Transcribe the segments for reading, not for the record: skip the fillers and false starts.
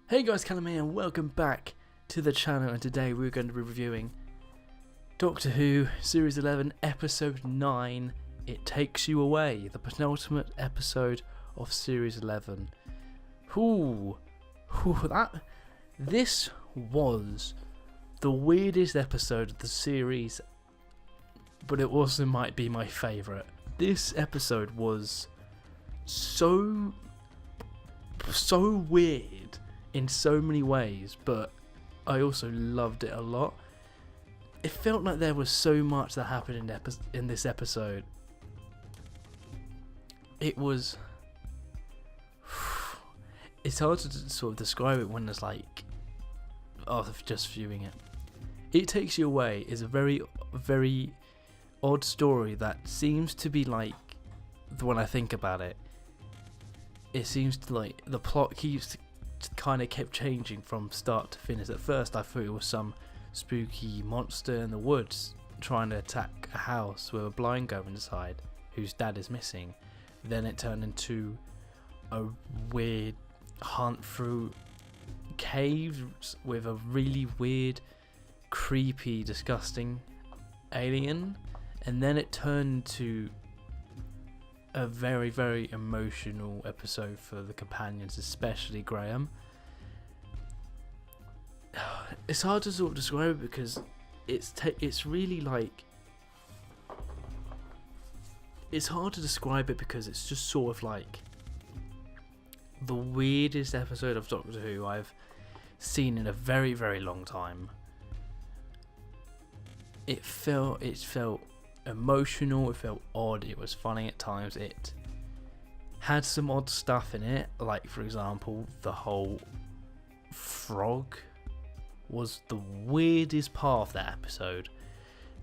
Hey guys, Callum here and welcome back to the channel, and today we're going to be reviewing Doctor Who Series 11 Episode 9, It Takes You Away, the penultimate episode of Series 11. This was the weirdest episode of the series, but it also might be my favourite. This episode was so weird in so many ways, but I also loved it a lot. It felt like there was so much that happened in this episode. It's hard to sort of describe it when it's like, just viewing it. It Takes You Away is a very, very odd story that seems to be like, when I think about it, it seems to like the plot kind of kept changing from start to finish. At first I thought it was some spooky monster in the woods trying to attack a house with a blind girl inside whose dad is missing. Then it turned into a weird hunt through caves with a really weird, creepy, disgusting alien. And then it turned to a very, very emotional episode for the companions, especially Graham. It's hard to sort of describe it because it's really like, it's hard to describe it because it's just sort of like the weirdest episode of Doctor Who I've seen in a very, very long time. It felt emotional, it felt odd, it was funny at times, it had some odd stuff in it, like for example the whole frog was the weirdest part of that episode.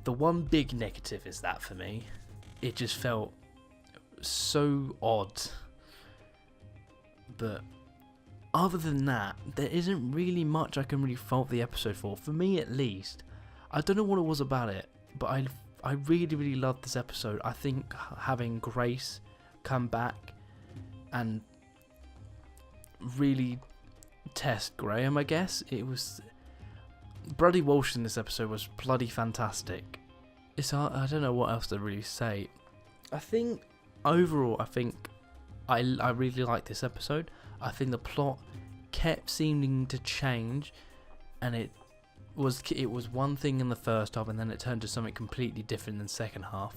The one big negative is that for me, it just felt so odd, but other than that there isn't really much I can really fault the episode for me at least. I don't know what it was about it, but I really, really loved this episode. I think having Grace come back and really test Graham, I guess. It was... Bloody Walsh in this episode was bloody fantastic. I don't know what else to really say. I think, overall, I really liked this episode. I think the plot kept seeming to change, and it was one thing in the first half and then it turned to something completely different in the second half.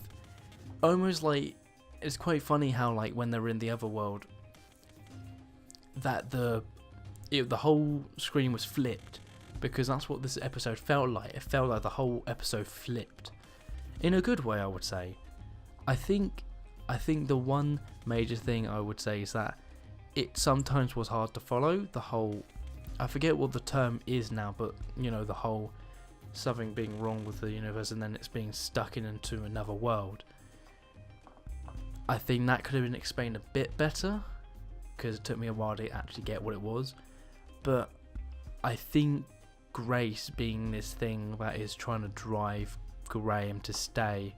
Almost like, it's quite funny how like when they're in the other world that the whole screen was flipped, because that's what this episode felt like. It felt like the whole episode flipped in a good way, I would say. I think the one major thing I would say is that it sometimes was hard to follow. The whole, I forget what the term is now, but you know, the whole something being wrong with the universe and then it's being stuck into another world. I think that could have been explained a bit better, because it took me a while to actually get what it was. But I think Grace being this thing that is trying to drive Graham to stay,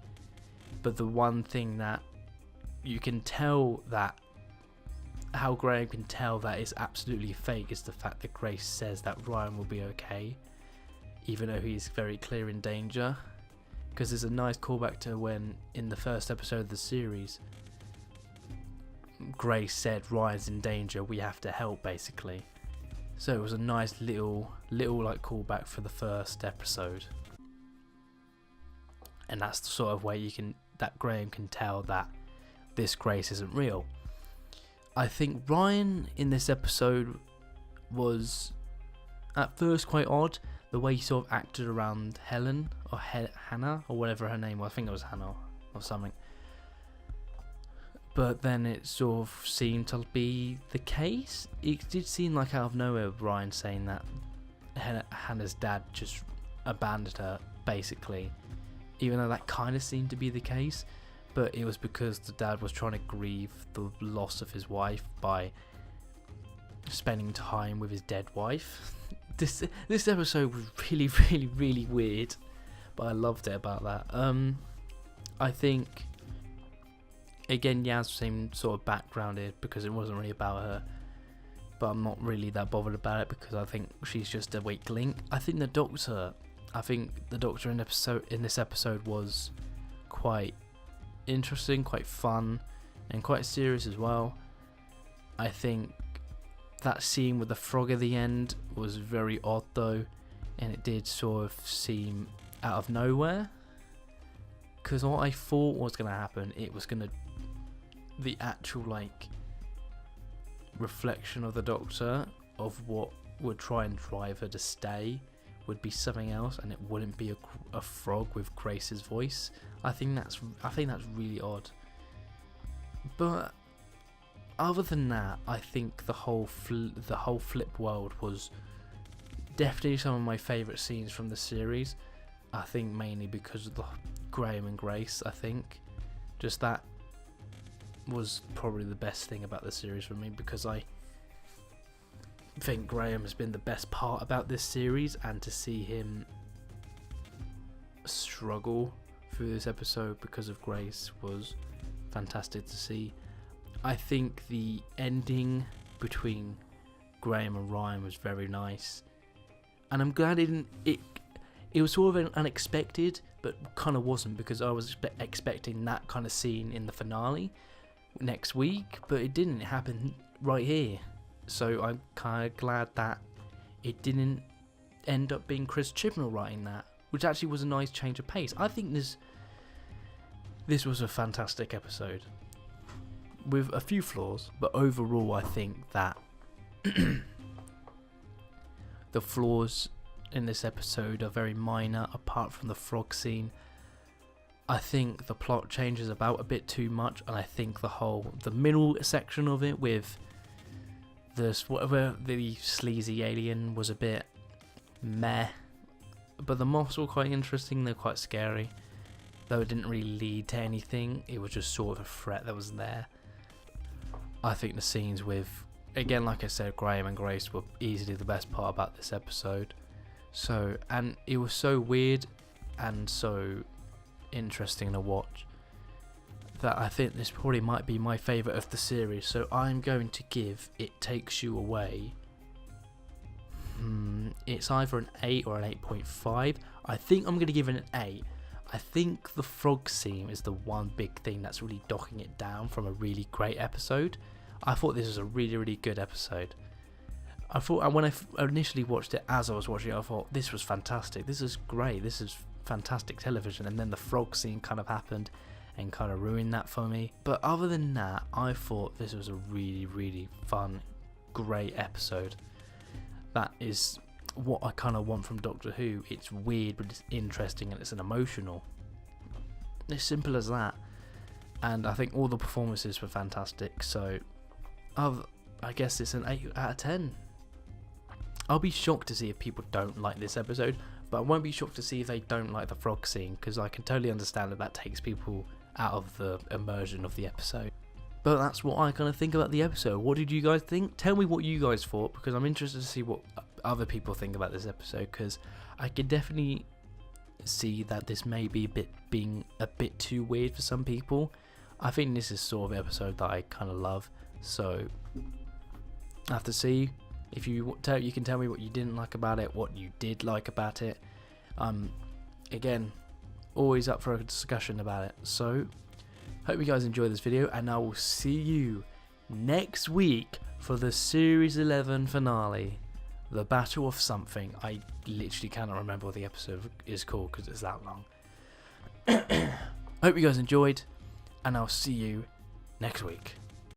but the one thing that you can tell that how Graham can tell that is absolutely fake is the fact that Grace says that Ryan will be okay, even though he's very clear in danger. Because there's a nice callback to when in the first episode of the series Grace said Ryan's in danger, we have to help, basically. So it was a nice little like callback for the first episode, and that's the sort of way that Graham can tell that this Grace isn't real. I think Ryan in this episode was at first quite odd, the way he sort of acted around Helen, or Hannah, or whatever her name was. I think it was Hannah or something. But then it sort of seemed to be the case. It did seem like out of nowhere Ryan saying that Hannah's dad just abandoned her, basically. Even though that kind of seemed to be the case. But it was because the dad was trying to grieve the loss of his wife by spending time with his dead wife. This episode was really, really, really weird, but I loved it about that. I think again, Yaz seemed sort of backgrounded because it wasn't really about her. but I'm not really that bothered about it because I think she's just a weak link. I think the Doctor in this episode was quite interesting, quite fun, and quite serious as well. I think that scene with the frog at the end was very odd though, and it did sort of seem out of nowhere. Because what I thought was going to happen, the actual like reflection of the Doctor of what would try and drive her to stay would be something else, and it wouldn't be a frog with Grace's voice. I think that's really odd. But other than that, I think the whole flip world was definitely some of my favourite scenes from the series. I think mainly because of the Graham and Grace. I think just that was probably the best thing about the series for me, because I think Graham has been the best part about this series, and to see him struggle through this episode because of Grace was fantastic to see. I think the ending between Graham and Ryan was very nice, and I'm glad it was sort of unexpected, but kind of wasn't, because I was expecting that kind of scene in the finale next week, but it didn't happen right here. So I'm kind of glad that it didn't end up being Chris Chibnall writing that, which actually was a nice change of pace. I think this was a fantastic episode with a few flaws, but overall I think that the flaws in this episode are very minor, apart from the frog scene. I think the plot changes about a bit too much, and I think the middle section of it with the sleazy alien was a bit meh, but the moths were quite interesting. They're quite scary, though it didn't really lead to anything. It was just sort of a threat that was there. I think the scenes with, again, like I said, Graham and Grace were easily the best part about this episode. So, and it was so weird and so interesting to watch that I think this probably might be my favourite of the series. So I'm going to give It Takes You Away, it's either an 8 or an 8.5. I think I'm going to give it an 8. I think the frog scene is the one big thing that's really docking it down from a really great episode. I thought this was a really, really good episode. I thought, when I initially watched it, as I was watching it, I thought, this was fantastic, this is great, this is fantastic television, and then the frog scene kind of happened and kind of ruined that for me. But other than that, I thought this was a really, really fun, great episode. That is what I kind of want from Doctor Who. It's weird, but it's interesting, and it's an emotional. It's simple as that. And I think all the performances were fantastic, so I guess it's an 8 out of 10. I'll be shocked to see if people don't like this episode, but I won't be shocked to see if they don't like the frog scene, because I can totally understand that takes people out of the immersion of the episode. But that's what I kind of think about the episode. What did you guys think? Tell me what you guys thought, because I'm interested to see what other people think about this episode, because I can definitely see that this may be being a bit too weird for some people. I think this is sort of episode that I kind of love, so I have to see. If you can tell me what you didn't like about it, what you did like about it. Again, always up for a discussion about it. So, hope you guys enjoy this video, and I will see you next week for the Series 11 finale, The Battle of Something. I literally cannot remember what the episode is called because it's that long. Hope you guys enjoyed, and I'll see you next week.